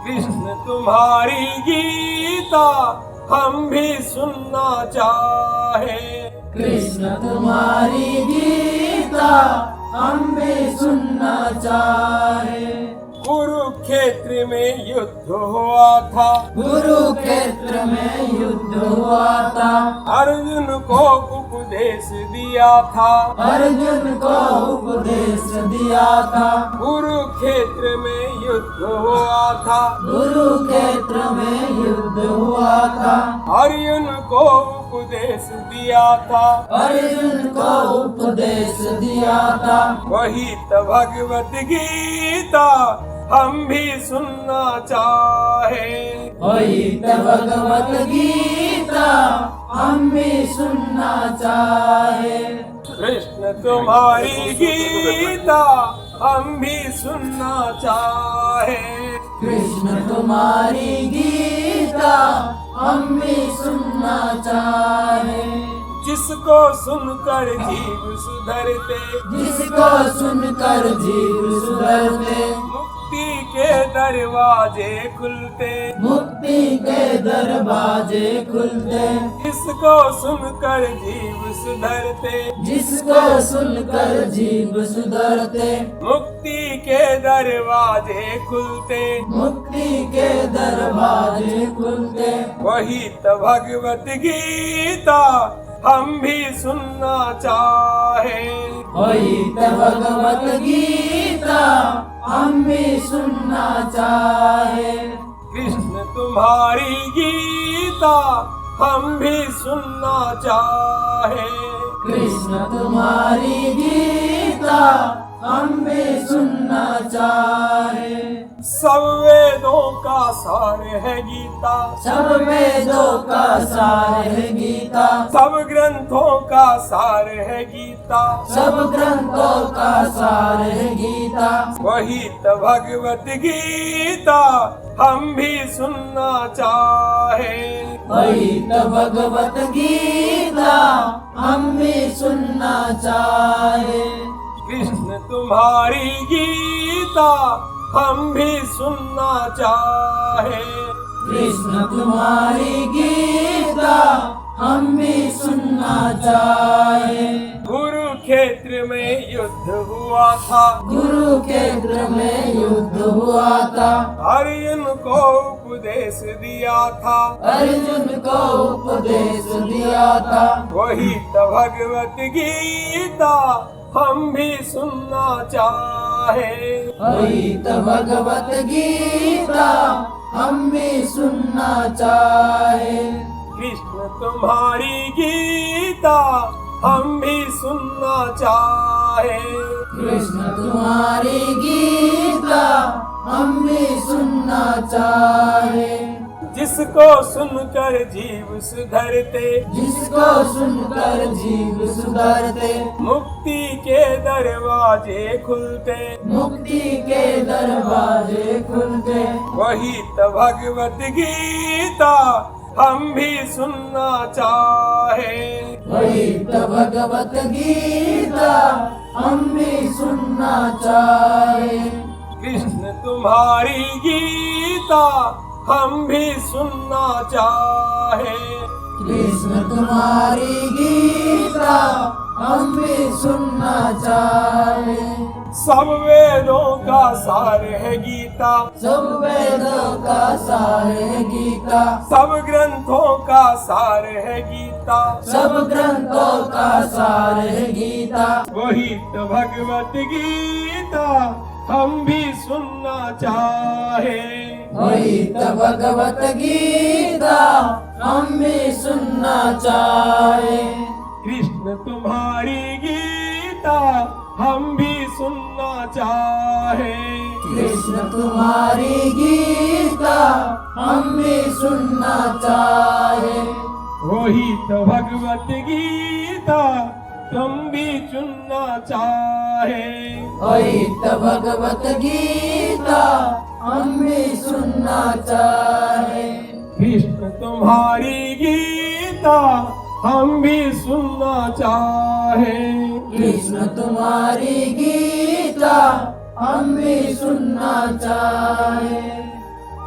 कृष्ण तुम्हारी गीता हम भी सुनना चाहे। कृष्ण तुम्हारी गीता हम भी सुनना चाहे। कुरुक्षेत्र में युद्ध हुआ था, कुरुक्षेत्र में युद्ध हुआ था। अर्जुन को उपदेश दिया था, अर्जुन को उपदेश दिया था। कुरुक्षेत्र में युद्ध हुआ था, कुरुक्षेत्र में युद्ध हुआ था। अर्जुन को उपदेश दिया था, अर्जुन को उपदेश दिया था। वही तो भगवत गीता हम भी सुनना चाहे। वही तो भगवत गीता हम भी सुनना चाहे। कृष्ण तुम्हारी गीता हम भी सुनना चाहे। कृष्ण तुम्हारी गीता हम भी सुनना चाहे। जिसको सुनकर जीव सुधरते, जिसको सुनकर जीव सुधरते। मुक्ति के दरवाजे खुलते, मुक्ति के दरवाजे खुलते। जिसको सुनकर जीव सुधरते, जिसको सुनकर जीव सुधरते। मुक्ति के दरवाजे खुलते, मुक्ति के दरवाजे खुलते। वही तो भगवत गीता हम भी सुनना चाहे। वही तो भगवत गीता हम भी सुनना चाहे। कृष्ण तुम्हारी गीता हम भी सुनना चाहे। कृष्ण तुम्हारी गीता हम भी सुनना चाहे। सब वेदों का सार है गीता, सब वेदों का सार है गीता। सब ग्रंथों का सार है गीता, सब ग्रंथों का सार है गीता। वही तो भगवत गीता हम भी सुनना चाहे। वही तो भगवत गीता हम भी सुनना चाहे। कृष्ण तुम्हारी गीता हम भी सुनना चाहे। कृष्ण तुम्हारी गीता हम भी सुनना चाहे। कुरुक्षेत्र में युद्ध हुआ था, कुरुक्षेत्र में युद्ध हुआ था। अर्जुन को उपदेश दिया था, अर्जुन को उपदेश दिया था। वही तो भगवत गीता हम भी सुनना चाहे। वही तो भगवत गीता हम भी सुनना चाहे। कृष्ण तुम्हारी गीता हम भी सुनना चाहे। कृष्ण तुम्हारी गीता हम भी सुनना चाहे। जिसको सुनकर जीव सुधरते, जिसको सुनकर जीव सुधरते। मुक्ति के दरवाजे खुलते, मुक्ति के दरवाजे खुलते। वही तो भगवत गीता हम भी सुनना चाहे। वही तो भगवत गीता हम भी सुनना चाहे। कृष्ण तुम्हारी गीता हम भी सुनना चाहे। कृष्ण तुम्हारी गीता हम भी सुनना चाहे। सब वेदों का सार है गीता, सब वेदों का सार है गीता। सब ग्रंथों का सार है गीता, सब ग्रंथों का सार है गीता। वही तो भगवत गीता हम भी सुनना चाहे। वही तो भगवत गीता हम भी सुनना चाहे। कृष्ण तुम्हारी गीता हम भी सुनना चाहे। कृष्ण तुम्हारी गीता हम भी सुनना चाहे। वही तो भगवत गीता तुम भी चुनना चाहे। वही तो भगवत गीता हम भी सुनना चाहे। कृष्ण तुम्हारी गीता हम भी सुनना चाहे। कृष्ण तुम्हारी गीता हम भी सुनना चाहे।